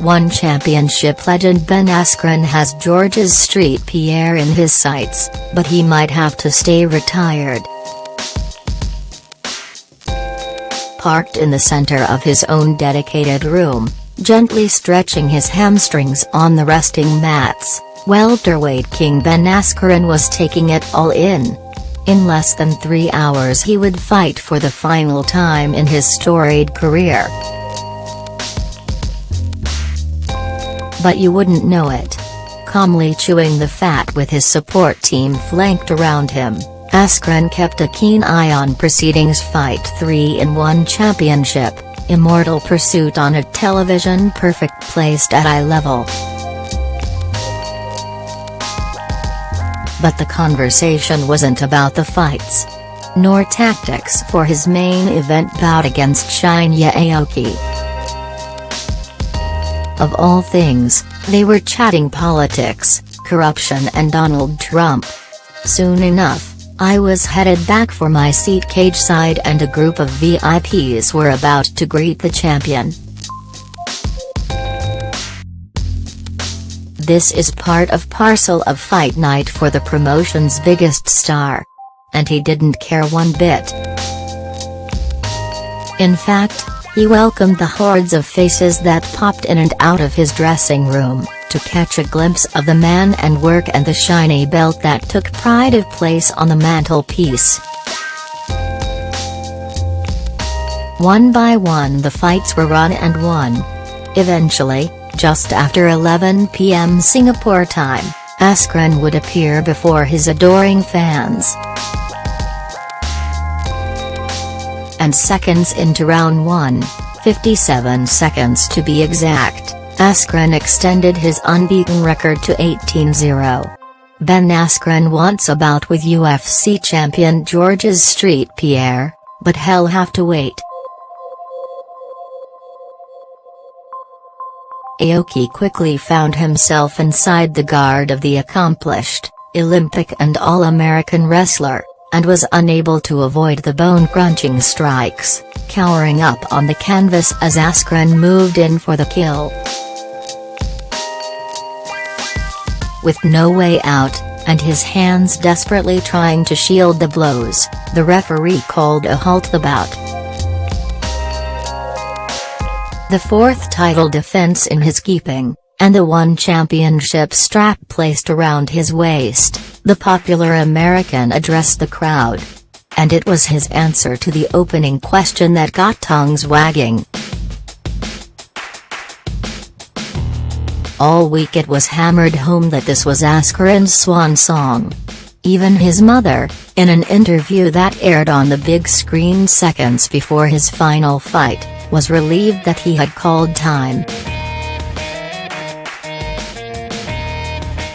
One Championship legend Ben Askren has Georges St-Pierre in his sights, but he might have to stay retired. Parked in the center of his own dedicated room, gently stretching his hamstrings on the resting mats, welterweight king Ben Askren was taking it all in. In less than 3 hours he would fight for the final time in his storied career. But you wouldn't know it. Calmly chewing the fat with his support team flanked around him, Askren kept a keen eye on proceedings. Fight 3 in One Championship, Immortal Pursuit on a television perfect placed at eye level. But the conversation wasn't about the fights. Nor tactics for his main event bout against Shinya Aoki. Of all things, they were chatting politics, corruption and Donald Trump. Soon enough, I was headed back for my seat cageside and a group of VIPs were about to greet the champion. This is part of parcel of fight night for the promotion's biggest star. And he didn't care one bit. In fact, he welcomed the hordes of faces that popped in and out of his dressing room, to catch a glimpse of the man and work and the shiny belt that took pride of place on the mantelpiece. One by one the fights were run and won. Eventually, just after 11 p.m. Singapore time, Askren would appear before his adoring fans. And seconds into round 1, 57 seconds to be exact, Askren extended his unbeaten record to 18-0. Ben Askren wants a bout with UFC champion Georges St-Pierre, but he'll have to wait. Aoki quickly found himself inside the guard of the accomplished, Olympic and All-American wrestler, and was unable to avoid the bone-crunching strikes, cowering up on the canvas as Askren moved in for the kill. With no way out, and his hands desperately trying to shield the blows, the referee called a halt the bout. The fourth title defense in his keeping, and the One Championship strap placed around his waist, the popular American addressed the crowd. And it was his answer to the opening question that got tongues wagging. All week it was hammered home that this was Askren's swan song. Even his mother, in an interview that aired on the big screen seconds before his final fight, was relieved that he had called time.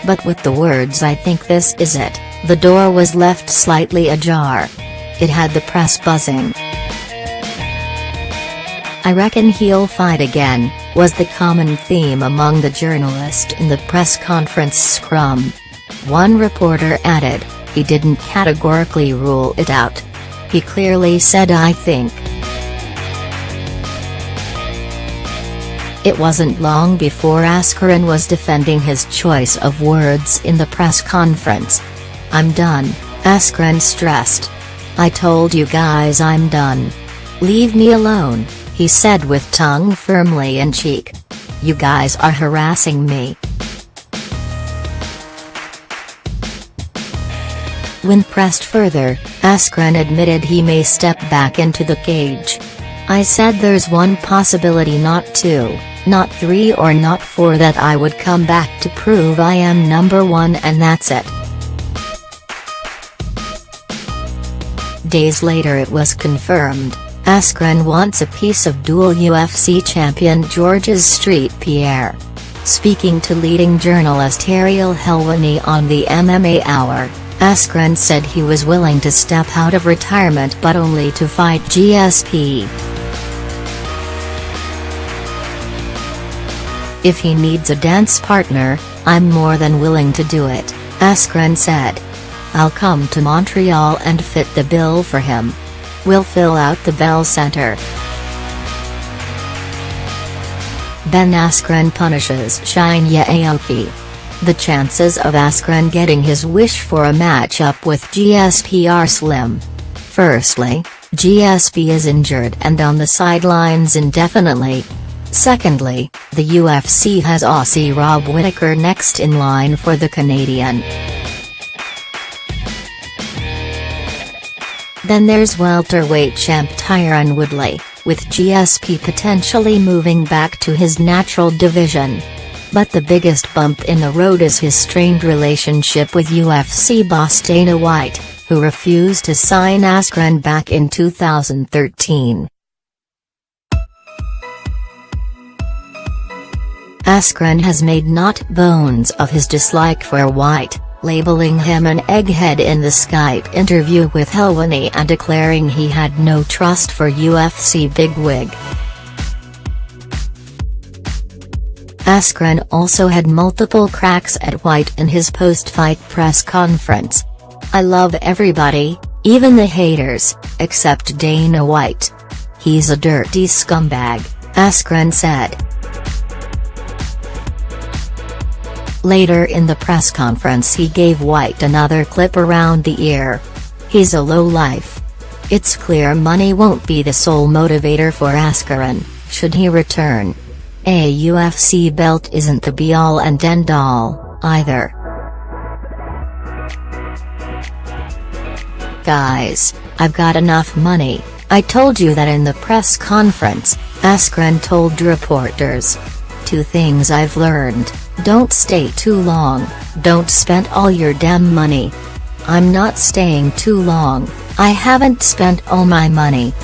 But with the words "I think this is it," the door was left slightly ajar. It had the press buzzing. "I reckon he'll fight again," was the common theme among the journalists in the press conference scrum. One reporter added, "He didn't categorically rule it out. He clearly said I think." It wasn't long before Askren was defending his choice of words in the press conference. "I'm done," Askren stressed. "I told you guys I'm done. Leave me alone," he said with tongue firmly in cheek. "You guys are harassing me." When pressed further, Askren admitted he may step back into the cage. "I said there's one possibility, not two, not three or not four, that I would come back to prove I am number one, and that's it." Days later it was confirmed, Askren wants a piece of dual UFC champion Georges St-Pierre. Speaking to leading journalist Ariel Helwani on the MMA Hour, Askren said he was willing to step out of retirement but only to fight GSP. "If he needs a dance partner, I'm more than willing to do it," Askren said. "I'll come to Montreal and fit the bill for him. We'll fill out the Bell Center." Ben Askren punishes Shinya Aoki. The chances of Askren getting his wish for a matchup with GSP are slim. Firstly, GSP is injured and on the sidelines indefinitely. Secondly, the UFC has Aussie Rob Whittaker next in line for the Canadian. Then there's welterweight champ Tyron Woodley, with GSP potentially moving back to his natural division. But the biggest bump in the road is his strained relationship with UFC boss Dana White, who refused to sign Askren back in 2013. Askren has made not bones of his dislike for White, labeling him an egghead in the Skype interview with Helwani and declaring he had no trust for UFC bigwig. Askren also had multiple cracks at White in his post-fight press conference. "I love everybody, even the haters, except Dana White. He's a dirty scumbag," Askren said. Later in the press conference he gave White another clip around the ear. "He's a lowlife. It's clear money won't be the sole motivator for Askren, should he return. A UFC belt isn't the be-all and end-all, either. Guys, I've got enough money, I told you that in the press conference," Askren told reporters. "Two things I've learned: don't stay too long, don't spend all your damn money. I'm not staying too long, I haven't spent all my money.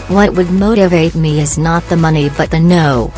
What would motivate me is not the money but the know.